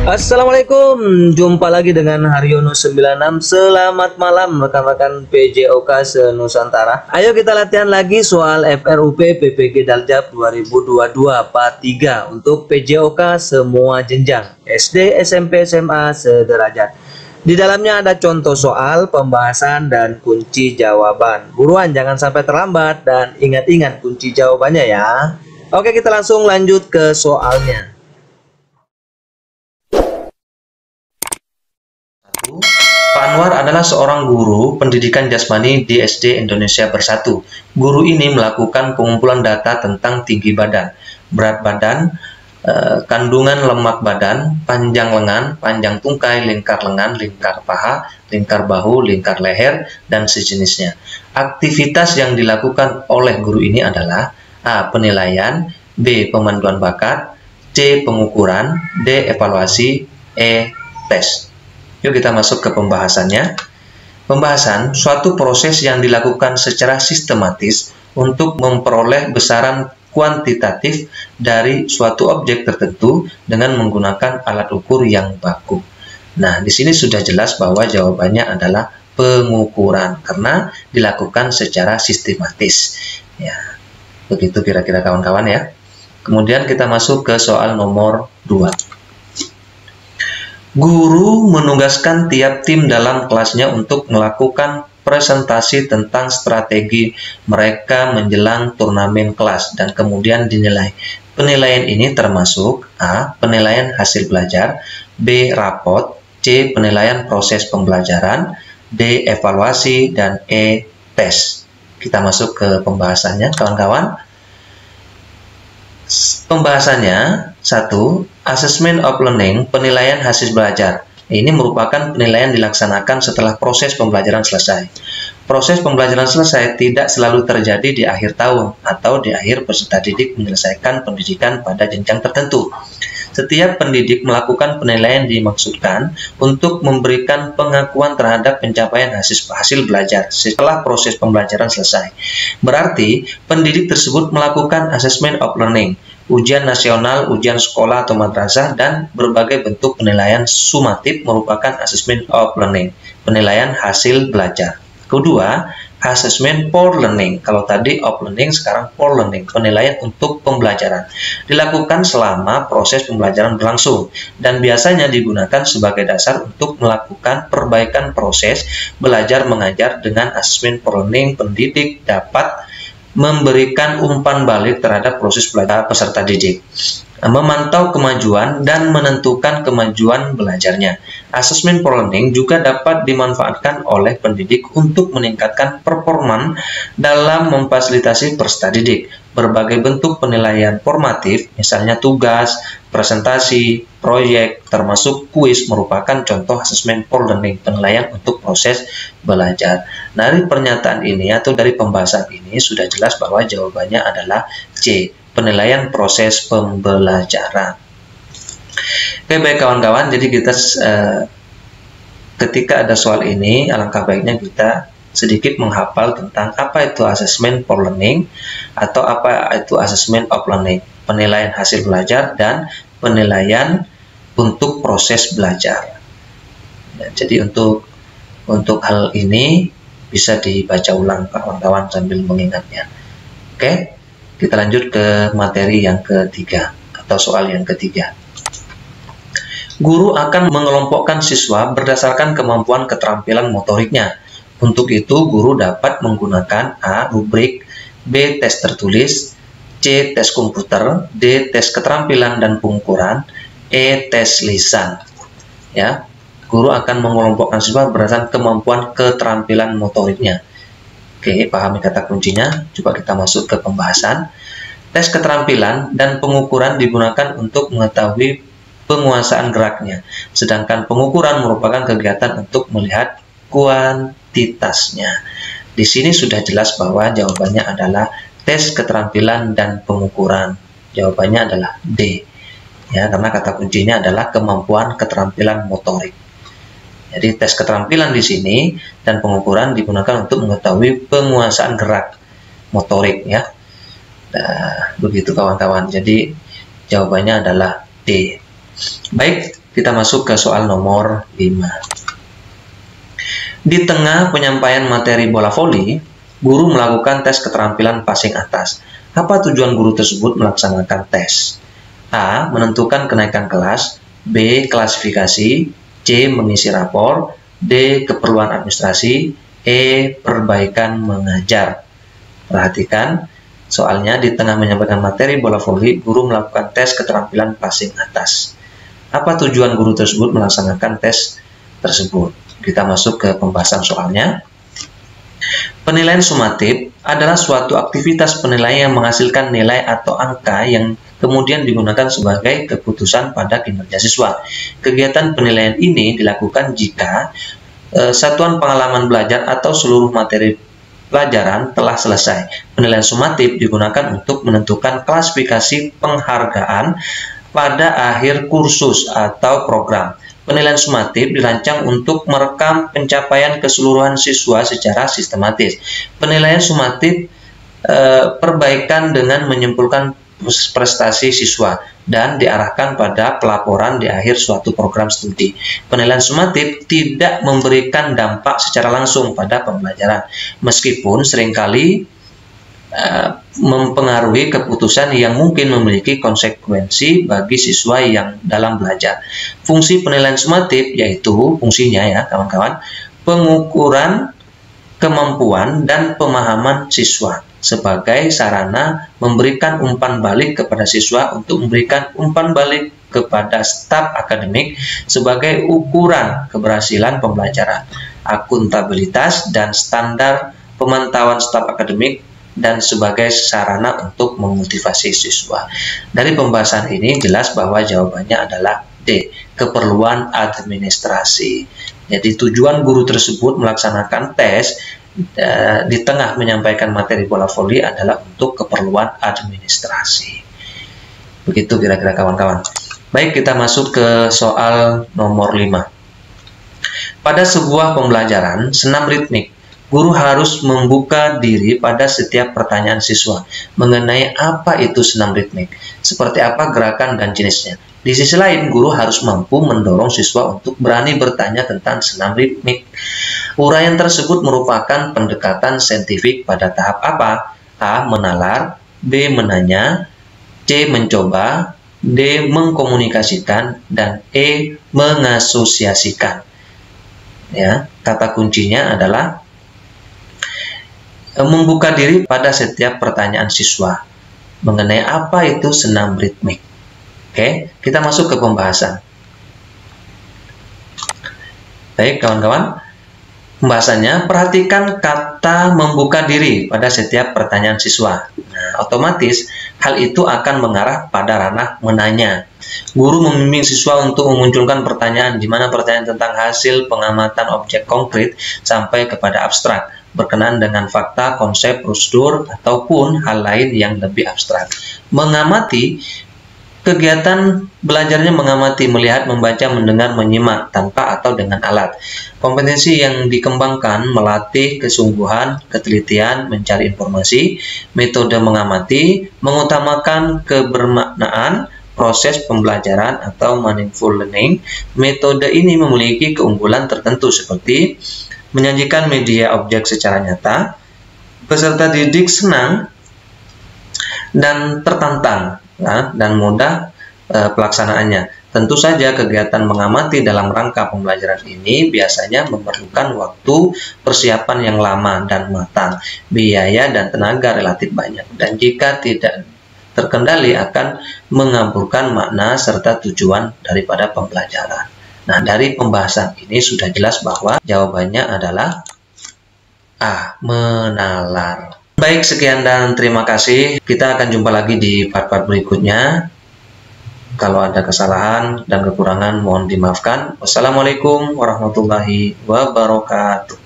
Assalamualaikum, jumpa lagi dengan Haryono 96. Selamat malam rekan-rekan PJOK se-Nusantara. Ayo kita latihan lagi soal FRUP PPG Daljab 2022 Part 3 untuk PJOK semua jenjang SD, SMP, SMA sederajat. Di dalamnya ada contoh soal, pembahasan, dan kunci jawaban. Buruan jangan sampai terlambat dan ingat-ingat kunci jawabannya ya. Oke, kita langsung lanjut ke soalnya. Pak Anwar adalah seorang guru pendidikan jasmani di SD Indonesia Bersatu. Guru ini melakukan pengumpulan data tentang tinggi badan, berat badan, kandungan lemak badan, panjang lengan, panjang tungkai, lingkar lengan, lingkar paha, lingkar bahu, lingkar leher, dan sejenisnya. Aktivitas yang dilakukan oleh guru ini adalah A. Penilaian, B. Pemanduan bakat, C. Pengukuran, D. Evaluasi, E. Tes. Yuk kita masuk ke pembahasannya. Pembahasan suatu proses yang dilakukan secara sistematis untuk memperoleh besaran kuantitatif dari suatu objek tertentu dengan menggunakan alat ukur yang baku. Nah, di sini sudah jelas bahwa jawabannya adalah pengukuran karena dilakukan secara sistematis. Ya, begitu kira-kira kawan-kawan ya. Kemudian kita masuk ke soal nomor 2. Guru menugaskan tiap tim dalam kelasnya untuk melakukan presentasi tentang strategi mereka menjelang turnamen kelas dan kemudian dinilai. Penilaian ini termasuk A. Penilaian hasil belajar, B. Rapot, C. Penilaian proses pembelajaran, D. Evaluasi, dan E. Tes. Kita masuk ke pembahasannya, kawan-kawan. Pembahasannya 1. Assessment of Learning, penilaian hasil belajar. Ini merupakan penilaian dilaksanakan setelah proses pembelajaran selesai. Proses pembelajaran selesai tidak selalu terjadi di akhir tahun atau di akhir peserta didik menyelesaikan pendidikan pada jenjang tertentu. Setiap pendidik melakukan penilaian dimaksudkan untuk memberikan pengakuan terhadap pencapaian hasil belajar setelah proses pembelajaran selesai. Berarti, pendidik tersebut melakukan assessment of learning, ujian nasional, ujian sekolah atau madrasah, dan berbagai bentuk penilaian sumatif merupakan assessment of learning, penilaian hasil belajar. Kedua, assessment for learning. Kalau tadi of learning, sekarang for learning, penilaian untuk pembelajaran. Dilakukan selama proses pembelajaran berlangsung dan biasanya digunakan sebagai dasar untuk melakukan perbaikan proses belajar mengajar. Dengan assessment for learning, pendidik dapat memberikan umpan balik terhadap proses belajar peserta didik, memantau kemajuan dan menentukan kemajuan belajarnya. Assessment for learning juga dapat dimanfaatkan oleh pendidik untuk meningkatkan performa dalam memfasilitasi peserta didik. Berbagai bentuk penilaian formatif, misalnya tugas, presentasi, proyek, termasuk kuis merupakan contoh assessment for learning, penilaian untuk proses belajar. Dari pernyataan ini atau dari pembahasan ini sudah jelas bahwa jawabannya adalah C. Penilaian proses pembelajaran. Oke, baik kawan-kawan, jadi kita ketika ada soal ini, alangkah baiknya kita sedikit menghafal tentang apa itu assessment for learning atau apa itu assessment of learning, penilaian hasil belajar dan penilaian untuk proses belajar. Nah, jadi untuk hal ini bisa dibaca ulang kawan-kawan sambil mengingatnya. Oke. Kita lanjut ke materi yang ketiga atau soal yang ketiga. Guru akan mengelompokkan siswa berdasarkan kemampuan keterampilan motoriknya. Untuk itu, guru dapat menggunakan A. Rubrik, B. Tes tertulis, C. Tes komputer, D. Tes keterampilan dan pengukuran, E. Tes lisan. Ya, guru akan mengelompokkan siswa berdasarkan kemampuan keterampilan motoriknya. Oke, pahami kata kuncinya. Coba kita masuk ke pembahasan. Tes keterampilan dan pengukuran digunakan untuk mengetahui penguasaan geraknya, sedangkan pengukuran merupakan kegiatan untuk melihat kuantitasnya. Di sini sudah jelas bahwa jawabannya adalah tes keterampilan dan pengukuran. Jawabannya adalah D. Ya, karena kata kuncinya adalah kemampuan keterampilan motorik. Jadi tes keterampilan di sini dan pengukuran digunakan untuk mengetahui penguasaan gerak motorik ya. Nah, begitu kawan-kawan. Jadi jawabannya adalah D. Baik, Kita masuk ke soal nomor 5. Di tengah penyampaian materi bola voli, guru melakukan tes keterampilan passing atas. Apa tujuan guru tersebut melaksanakan tes? A. Menentukan kenaikan kelas. B. Klasifikasi. C. Mengisi rapor. D. Keperluan administrasi. E. Perbaikan mengajar. Perhatikan, soalnya di tengah menyampaikan materi bola voli, guru melakukan tes keterampilan passing atas. Apa tujuan guru tersebut melaksanakan tes tersebut? Kita masuk ke pembahasan soalnya. Penilaian sumatif adalah suatu aktivitas penilaian yang menghasilkan nilai atau angka yang kemudian digunakan sebagai keputusan pada kinerja siswa. Kegiatan penilaian ini dilakukan jika satuan pengalaman belajar atau seluruh materi pelajaran telah selesai. Penilaian sumatif digunakan untuk menentukan klasifikasi penghargaan pada akhir kursus atau program. Penilaian sumatif dirancang untuk merekam pencapaian keseluruhan siswa secara sistematis. Penilaian sumatif perbaikan dengan menyimpulkan prestasi siswa dan diarahkan pada pelaporan di akhir suatu program studi. Penilaian sumatif tidak memberikan dampak secara langsung pada pembelajaran, meskipun seringkali mempengaruhi keputusan yang mungkin memiliki konsekuensi bagi siswa yang dalam belajar. Fungsi penilaian sumatif yaitu fungsinya ya kawan-kawan, pengukuran kemampuan dan pemahaman siswa sebagai sarana memberikan umpan balik kepada siswa untuk memberikan umpan balik kepada staf akademik sebagai ukuran keberhasilan pembelajaran, akuntabilitas dan standar pemantauan staf akademik, dan sebagai sarana untuk memotivasi siswa. Dari pembahasan ini jelas bahwa jawabannya adalah D, keperluan administrasi. Jadi tujuan guru tersebut melaksanakan tes di tengah menyampaikan materi bola voli adalah untuk keperluan administrasi. Begitu kira-kira kawan-kawan. Baik, kita masuk ke soal nomor 5. Pada sebuah pembelajaran senam ritmik, guru harus membuka diri pada setiap pertanyaan siswa mengenai apa itu senam ritmik, seperti apa gerakan dan jenisnya. Di sisi lain, guru harus mampu mendorong siswa untuk berani bertanya tentang senam ritmik. Uraian tersebut merupakan pendekatan saintifik pada tahap apa? A. Menalar, B. Menanya, C. Mencoba, D. Mengkomunikasikan, dan E. Mengasosiasikan. Ya, kata kuncinya adalah membuka diri pada setiap pertanyaan siswa mengenai apa itu senam ritmik. Oke, kita masuk ke pembahasan. Baik kawan-kawan, pembahasannya perhatikan kata membuka diri pada setiap pertanyaan siswa. Nah, otomatis hal itu akan mengarah pada ranah menanya. Guru membimbing siswa untuk memunculkan pertanyaan, di mana pertanyaan tentang hasil pengamatan objek konkret sampai kepada abstrak, berkenaan dengan fakta, konsep, prosedur, ataupun hal lain yang lebih abstrak. Mengamati, kegiatan belajarnya mengamati, melihat, membaca, mendengar, menyimak, tanpa atau dengan alat. Kompetensi yang dikembangkan melatih kesungguhan, ketelitian, mencari informasi. Metode mengamati, mengutamakan kebermaknaan, proses pembelajaran atau meaningful learning. Metode ini memiliki keunggulan tertentu seperti menyajikan media objek secara nyata, peserta didik senang dan tertantang, ya, dan mudah pelaksanaannya. Tentu saja kegiatan mengamati dalam rangka pembelajaran ini biasanya memerlukan waktu persiapan yang lama dan matang, biaya dan tenaga relatif banyak, dan jika tidak terkendali akan mengaburkan makna serta tujuan daripada pembelajaran. Nah, dari pembahasan ini sudah jelas bahwa jawabannya adalah A. Menalar. Baik, sekian dan terima kasih. Kita akan jumpa lagi di part-part berikutnya. Kalau ada kesalahan dan kekurangan mohon dimaafkan. Wassalamualaikum warahmatullahi wabarakatuh.